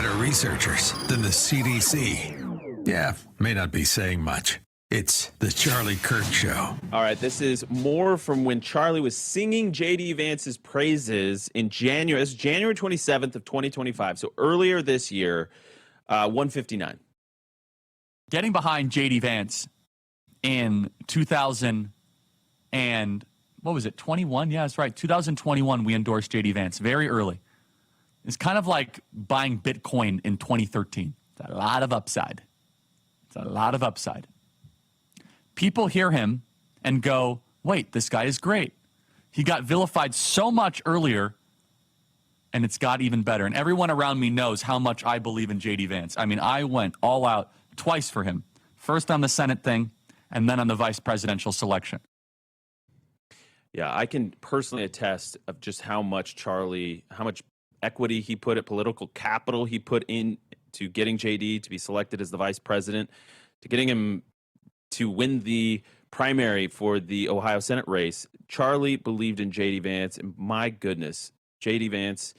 better researchers than the CDC. Yeah, may not be saying much. It's the Charlie Kirk Show. All right, this is more from when Charlie was singing JD Vance's praises in January. This is January 27th of 2025. So earlier this year, 159. Getting behind JD Vance in 2000 and what was it, 21? Yeah, that's right. 2021, we endorsed JD Vance very early. It's kind of like buying Bitcoin in 2013. It's a lot of upside. It's a lot of upside. People hear him and go, wait, this guy is great. He got vilified so much earlier, and it's got even better. And everyone around me knows how much I believe in JD Vance. I mean, I went all out twice for him. First on the Senate thing, and then on the vice presidential selection. Yeah, I can personally attest of just how much Charlie, how much equity he put at political capital he put in to getting JD to be selected as the vice president, to getting him to win the primary for the Ohio Senate race. Charlie believed in JD Vance, and my goodness, JD Vance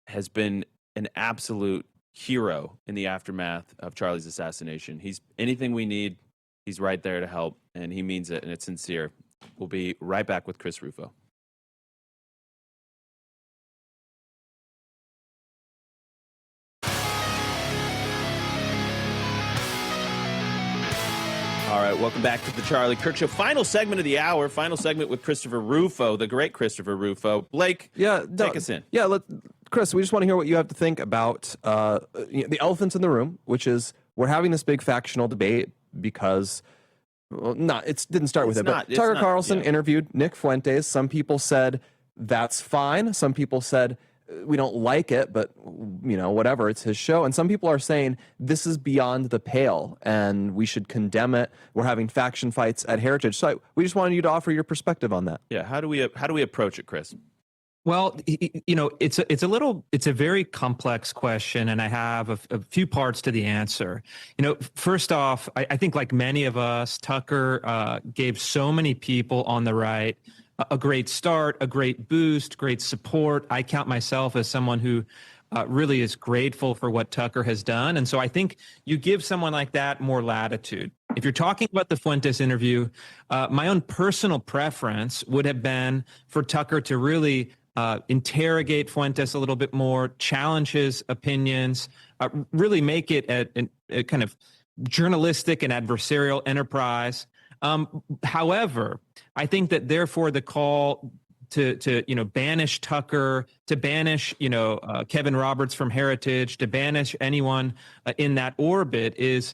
has been an absolute hero in the aftermath of Charlie's assassination. He's anything we need, he's right there to help, and he means it, and it's sincere. We'll be right back with Chris Rufo. All right, welcome back to the Charlie Kirk Show. Final segment of the hour, final segment with Christopher Rufo, the great Christopher Rufo. Blake, take us in. Yeah, Chris, we just want to hear what you have to think about the elephants in the room, which is we're having this big factional debate because, well, it didn't start with it, but Tucker Carlson interviewed Nick Fuentes. Some people said that's fine. Some people said we don't like it, but whatever, it's his show. And some people are saying this is beyond the pale and we should condemn it. We're having faction fights at Heritage. So we just wanted you to offer your perspective on that. Yeah, how do we approach it, Chris? Well, it's a very complex question, and I have a few parts to the answer. First off, I think like many of us, Tucker gave so many people on the right a great start, a great boost, great support. I count myself as someone who really is grateful for what Tucker has done. And so I think you give someone like that more latitude. If you're talking about the Fuentes interview, my own personal preference would have been for Tucker to really interrogate Fuentes a little bit more, challenge his opinions, really make it a kind of journalistic and adversarial enterprise. However, I think that therefore the call to banish Tucker, to banish Kevin Roberts from Heritage, to banish anyone in that orbit is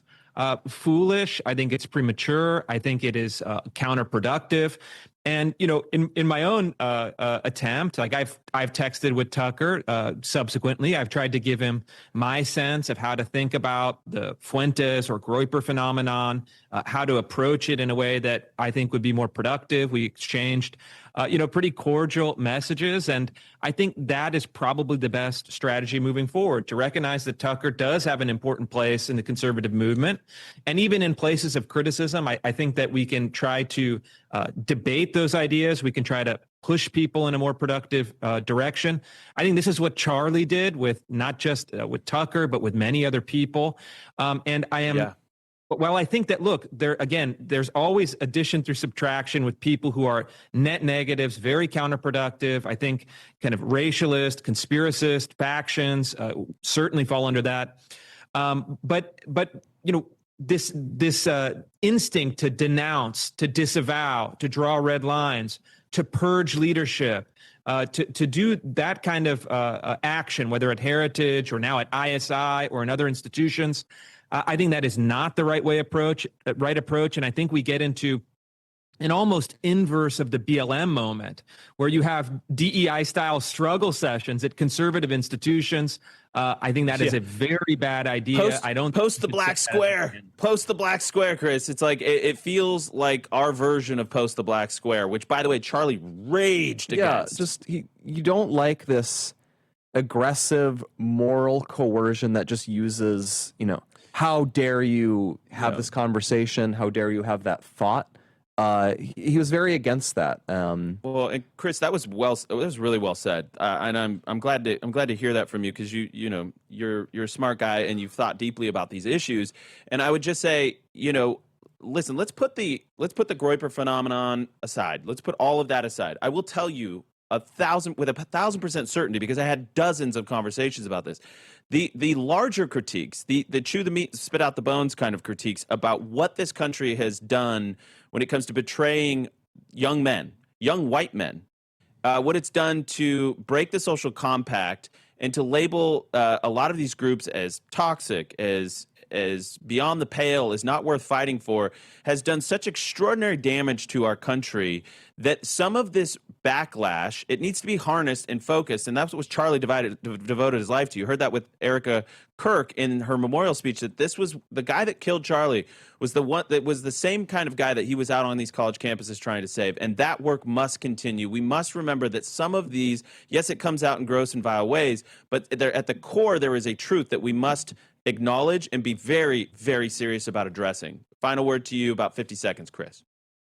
foolish. I think it's premature. I think it is counterproductive. And in my own attempt, like I've texted with Tucker subsequently. I've tried to give him my sense of how to think about the Fuentes or Groyper phenomenon, how to approach it in a way that I think would be more productive. We exchanged pretty cordial messages, and I think that is probably the best strategy moving forward, to recognize that Tucker does have an important place in the conservative movement, and even in places of criticism, I think that we can try to debate those ideas. We can try to push people in a more productive direction. I think this is what Charlie did with not just with Tucker, but with many other people. And I am, while I think that, look, there's always addition through subtraction with people who are net negatives, very counterproductive. I think kind of racialist, conspiracist factions certainly fall under that. But this instinct to denounce, to disavow, to draw red lines, to purge leadership, to do that kind of action, whether at Heritage or now at ISI or in other institutions, I think that is not the right approach. And I think we get into an almost inverse of the BLM moment, where you have DEI-style struggle sessions at conservative institutions. I think that is a very bad idea. Post the black square. Post the black square, Chris. It's like it feels like our version of post the black square, which, by the way, Charlie raged against. You don't like this aggressive moral coercion that just uses, how dare you have this conversation? How dare you have that thought? he was very against that. Well, and Chris, that was really well said, and I'm glad to hear that from you, because you're a smart guy and you've thought deeply about these issues. And I would just say, listen, let's put the Groyper phenomenon aside. Let's put all of that aside. I will tell you with 1,000% certainty, because I had dozens of conversations about this. The larger critiques, the chew the meat, spit out the bones kind of critiques about what this country has done when it comes to betraying young white men, what it's done to break the social compact and to label a lot of these groups as toxic, as beyond the pale, is not worth fighting for, has done such extraordinary damage to our country that some of this backlash, it needs to be harnessed and focused. And that's what Charlie devoted his life to. You heard that with Erica Kirk in her memorial speech, that this was the guy that killed Charlie was the one that was the same kind of guy that he was out on these college campuses trying to save. And that work must continue. We must remember that some of these, yes, it comes out in gross and vile ways, but at the core, there is a truth that we must acknowledge and be very, very serious about addressing. Final word to you, about 50 seconds, Chris.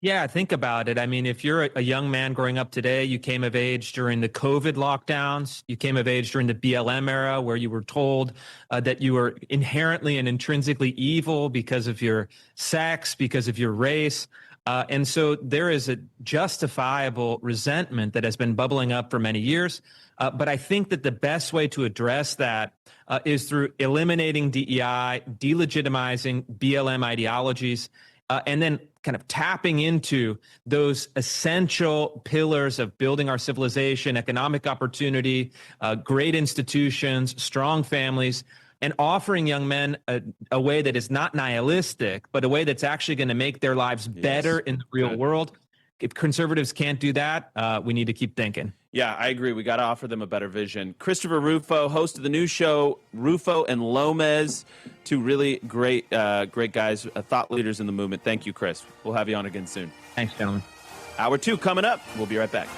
Yeah, think about it. I mean, if you're a young man growing up today, you came of age during the COVID lockdowns, you came of age during the BLM era, where you were told that you were inherently and intrinsically evil because of your sex, because of your race. And so there is a justifiable resentment that has been bubbling up for many years. But I think that the best way to address that is through eliminating DEI, delegitimizing BLM ideologies, and then kind of tapping into those essential pillars of building our civilization, economic opportunity, great institutions, strong families, and offering young men a way that is not nihilistic, but a way that's actually going to make their lives better in the real world. If conservatives can't do that, we need to keep thinking. Yeah, I agree. We got to offer them a better vision. Christopher Rufo, host of the new show, Rufo and Lomez, two really great guys, thought leaders in the movement. Thank you, Chris. We'll have you on again soon. Thanks, gentlemen. Hour 2 coming up. We'll be right back.